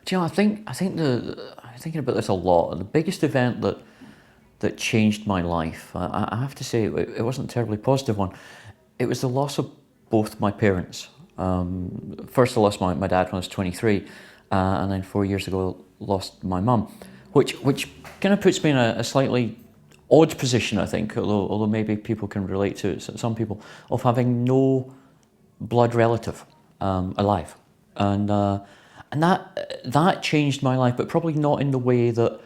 Do you know, I'm thinking about this a lot. The biggest event that changed my life, I have to say, it wasn't a terribly positive one. It was the loss of both my parents. First, I lost my dad when I was 23, and then 4 years ago, lost my mum, which kind of puts me in a slightly odd position, I think, although maybe people can relate to it, some people, of having no blood relative alive. And that changed my life, but probably not in the way that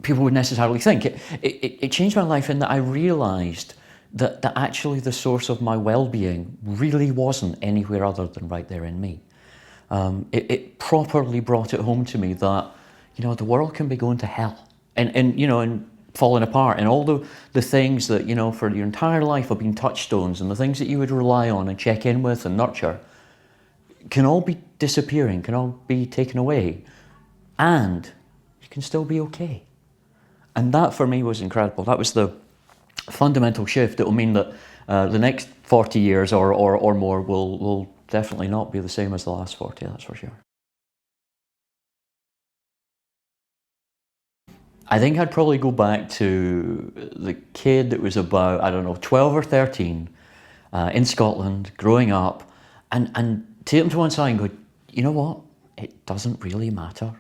people would necessarily think. It changed my life in that I realised that actually the source of my well-being really wasn't anywhere other than right there in me. It properly brought it home to me that, the world can be going to hell and falling apart, and all the things that, for your entire life have been touchstones, and the things that you would rely on and check in with and nurture can all be disappearing, can all be taken away, and you can still be okay. And that for me was incredible. That was the fundamental shift. It will mean that the next 40 years or more will definitely not be the same as the last 40, that's for sure. I think I'd probably go back to the kid that was about, 12 or 13, in Scotland, growing up, and take them to one side and go, you know what? It doesn't really matter.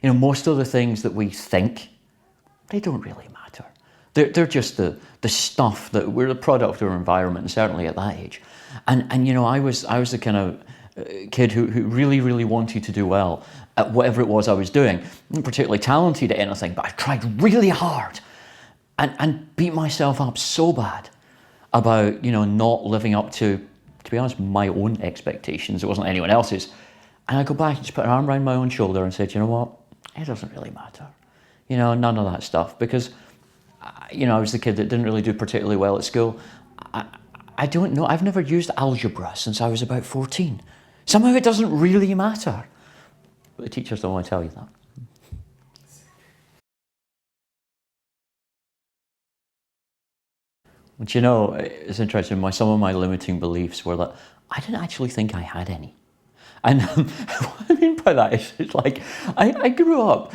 Most of the things that we think, they don't really matter. They're just the stuff that we're the product of our environment, certainly at that age. And I was the kind of kid who really, really wanted to do well at whatever it was I was doing. I wasn't particularly talented at anything, but I tried really hard and beat myself up so bad about, not living up to be honest, my own expectations. It wasn't anyone else's. And I go back and just put an arm around my own shoulder and said, you know what? It doesn't really matter. None of that stuff, because I was the kid that didn't really do particularly well at school. I don't know, I've never used algebra since I was about 14. Somehow it doesn't really matter. But the teachers don't want to tell you that. But it's interesting, some of my limiting beliefs were that I didn't actually think I had any. And what I mean by that is, it's like, I grew up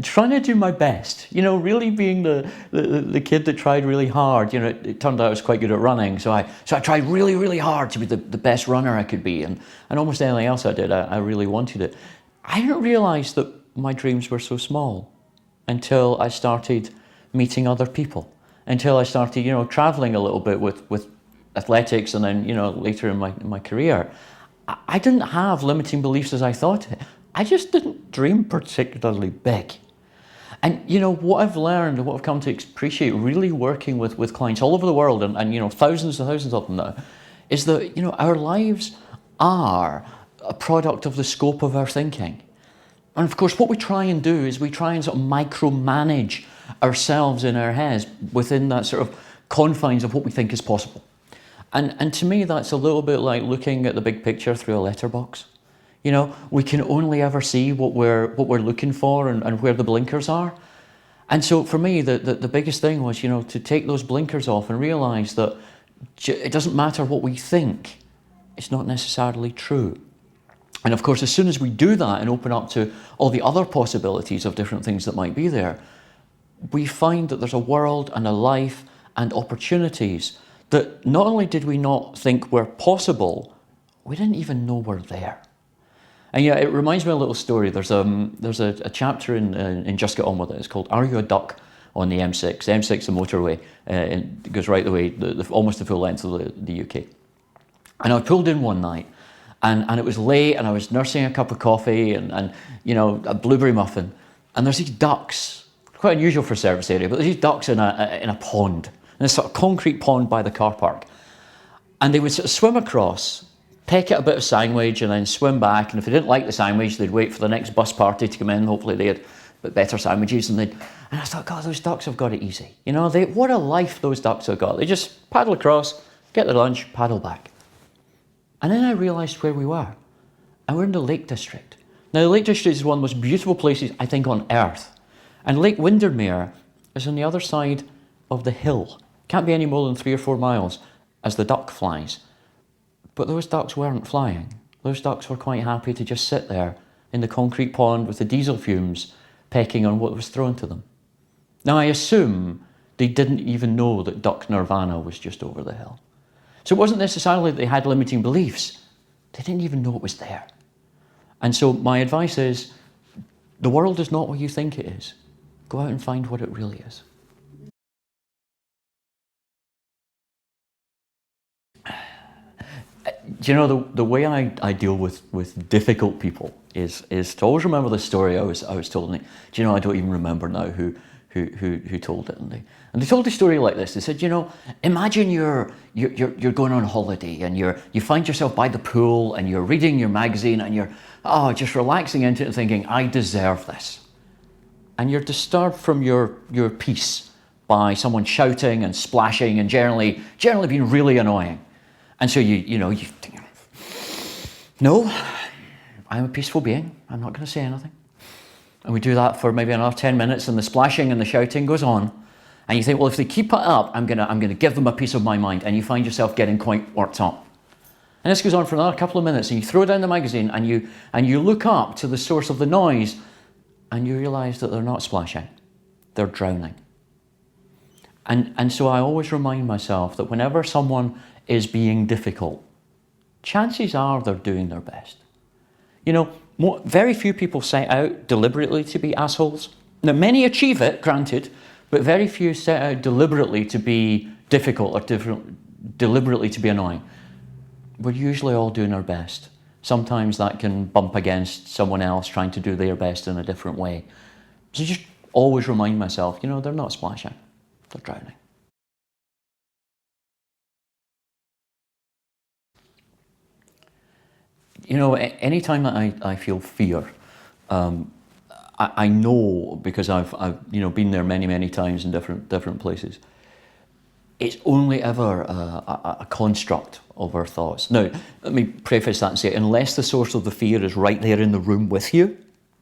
trying to do my best, really being the kid that tried really hard. It turned out I was quite good at running, so I tried really, really hard to be the best runner I could be, and almost anything else I did, I really wanted it. I didn't realise that my dreams were so small until I started meeting other people, until I started, travelling a little bit with athletics, and then, later in my career. I didn't have limiting beliefs as I thought it. I just didn't dream particularly big. And what I've learned and what I've come to appreciate really working with clients all over the world, and thousands and thousands of them now, is that our lives are a product of the scope of our thinking. And of course what we try and do is we try and sort of micromanage ourselves in our heads within that sort of confines of what we think is possible. And to me, that's a little bit like looking at the big picture through a letterbox. We can only ever see what we're looking for and where the blinkers are. And so for me, the biggest thing was, to take those blinkers off and realise that it doesn't matter what we think. It's not necessarily true. And of course, as soon as we do that and open up to all the other possibilities of different things that might be there, we find that there's a world and a life and opportunities that not only did we not think were possible, we didn't even know were there. And yeah, it reminds me of a little story. There's a chapter in Just Get On With It. It's called Are You a Duck on the M6. The M6 is a motorway, and it goes right the way, almost the full length of the UK. And I pulled in one night, and it was late, and I was nursing a cup of coffee and a blueberry muffin, and there's these ducks, quite unusual for a service area, but there's these ducks in a pond. In a sort of concrete pond by the car park. And they would sort of swim across, peck at a bit of sandwich, and then swim back. And if they didn't like the sandwich, they'd wait for the next bus party to come in. Hopefully they had a bit better sandwiches. And I thought, God, those ducks have got it easy. What a life those ducks have got. They just paddle across, get their lunch, paddle back. And then I realised where we were. And we're in the Lake District. Now, the Lake District is one of the most beautiful places, I think, on earth. And Lake Windermere is on the other side of the hill. Can't be any more than 3 or 4 miles as the duck flies. But those ducks weren't flying. Those ducks were quite happy to just sit there in the concrete pond with the diesel fumes pecking on what was thrown to them. Now, I assume they didn't even know that Duck Nirvana was just over the hill. So it wasn't necessarily that they had limiting beliefs. They didn't even know it was there. And so my advice is, the world is not what you think it is. Go out and find what it really is. Do you know, the way I deal with difficult people is to always remember the story I was told. And do you know, I don't even remember now who told it. And they told the story like this. They said, you know, imagine you're going on holiday and you find yourself by the pool and you're reading your magazine and you're just relaxing into it and thinking, I deserve this. And you're disturbed from your peace by someone shouting and splashing and generally being really annoying. And so you think, no, I'm a peaceful being. I'm not going to say anything. And we do that for maybe another 10 minutes, and the splashing and the shouting goes on. And you think, well, if they keep it up, I'm gonna give them a piece of my mind. And you find yourself getting quite worked up. And this goes on for another couple of minutes, and you throw down the magazine, and you look up to the source of the noise, and you realise that they're not splashing, they're drowning. And so I always remind myself that whenever someone is being difficult, chances are they're doing their best. You know, very few people set out deliberately to be assholes. Now, many achieve it, granted, but very few set out deliberately to be difficult or deliberately to be annoying. We're usually all doing our best. Sometimes that can bump against someone else trying to do their best in a different way. So just always remind myself, you know, they're not splashing, they're drowning. You know, anytime that I feel fear, I know, because I've been there many times in different places. It's only ever a construct of our thoughts. Now, let me preface that and say, unless the source of the fear is right there in the room with you,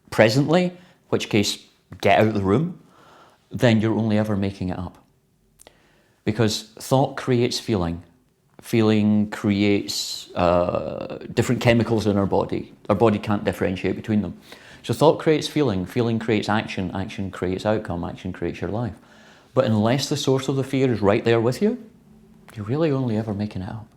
presently, in which case, get out of the room, then you're only ever making it up. Because thought creates feeling. Feeling creates different chemicals in our body. Our body can't differentiate between them. So thought creates feeling, feeling creates action, action creates outcome, action creates your life. But unless the source of the fear is right there with you, you're really only ever making it up.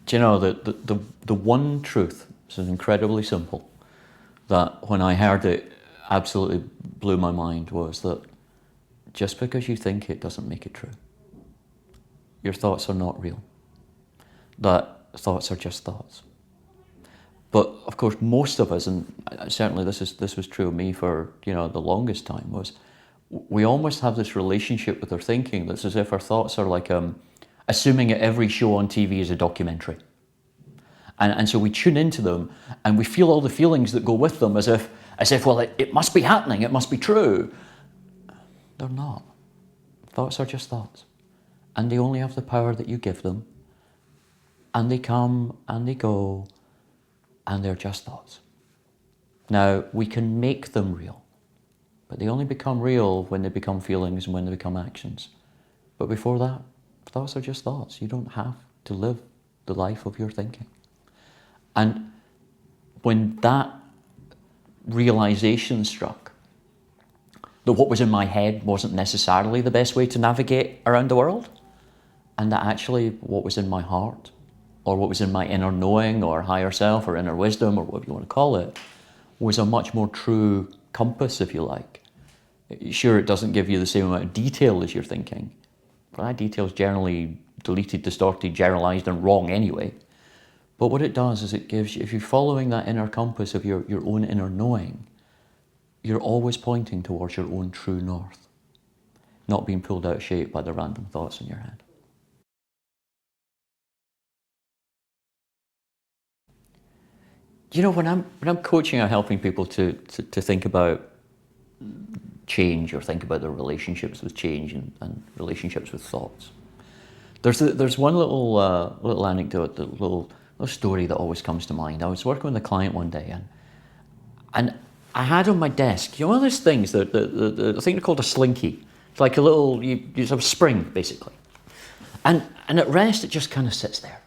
Do you know, the one truth, this is incredibly simple, that when I heard it absolutely blew my mind, was that just because you think it doesn't make it true. Your thoughts are not real. That thoughts are just thoughts. But of course, most of us, and certainly this was true of me for the longest time, was we almost have this relationship with our thinking that's as if our thoughts are like assuming that every show on TV is a documentary. And so we tune into them and we feel all the feelings that go with them as if well, it must be happening, it must be true. They're not. Thoughts are just thoughts. And they only have the power that you give them. And they come and they go, and they're just thoughts. Now, we can make them real, but they only become real when they become feelings and when they become actions. But before that, thoughts are just thoughts. You don't have to live the life of your thinking. And when that realization struck, that what was in my head wasn't necessarily the best way to navigate around the world, and that actually what was in my heart, or what was in my inner knowing, or higher self, or inner wisdom, or whatever you want to call it, was a much more true compass, if you like. Sure, it doesn't give you the same amount of detail as you're thinking, but that detail is generally deleted, distorted, generalized, and wrong anyway. But what it does is it gives you, if you're following that inner compass of your own inner knowing, you're always pointing towards your own true north, not being pulled out of shape by the random thoughts in your head. You know, when I'm coaching or helping people to think about change, or think about their relationships with change and relationships with thoughts, there's one little anecdote, little story that always comes to mind. I was working with a client one day, and I had on my desk, one of those things, I think they're called a slinky. It's like a little, you have a spring, basically. And at rest, it just kind of sits there,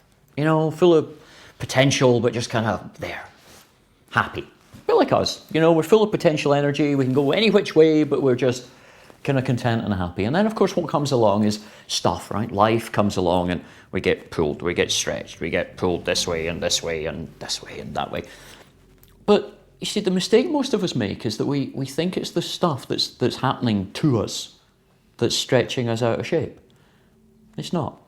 full of potential, but just kind of there, happy. A bit like us, we're full of potential energy. We can go any which way, but we're just kind of content and happy. And then, of course, what comes along is stuff, right? Life comes along and we get pulled, we get stretched, we get pulled this way and this way and this way and that way. But you see, the mistake most of us make is that we think it's the stuff that's happening to us that's stretching us out of shape. It's not.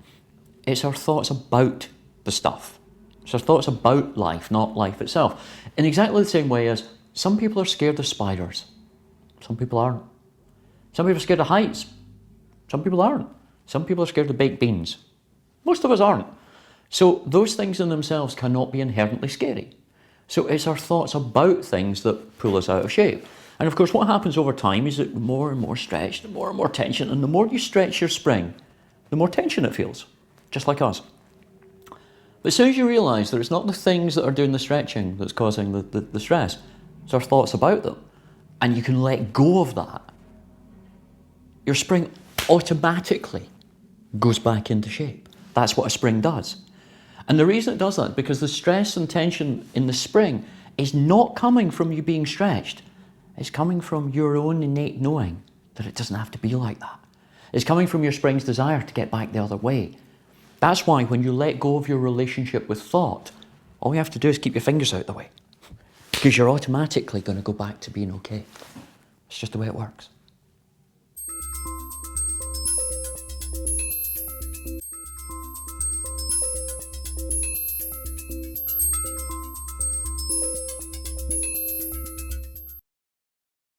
It's our thoughts about the stuff. It's our thoughts about life, not life itself. In exactly the same way as some people are scared of spiders. Some people aren't. Some people are scared of heights. Some people aren't. Some people are scared of baked beans. Most of us aren't. So those things in themselves cannot be inherently scary. So it's our thoughts about things that pull us out of shape. And of course, what happens over time is that more and more stretch, and more tension, and the more you stretch your spring, the more tension it feels, just like us. But as soon as you realise that it's not the things that are doing the stretching that's causing the stress, it's our thoughts about them, and you can let go of that, your spring automatically goes back into shape. That's what a spring does. And the reason it does that is because the stress and tension in the spring is not coming from you being stretched. It's coming from your own innate knowing that it doesn't have to be like that. It's coming from your spring's desire to get back the other way. That's why when you let go of your relationship with thought, all you have to do is keep your fingers out the way, because you're automatically going to go back to being okay. It's just the way it works.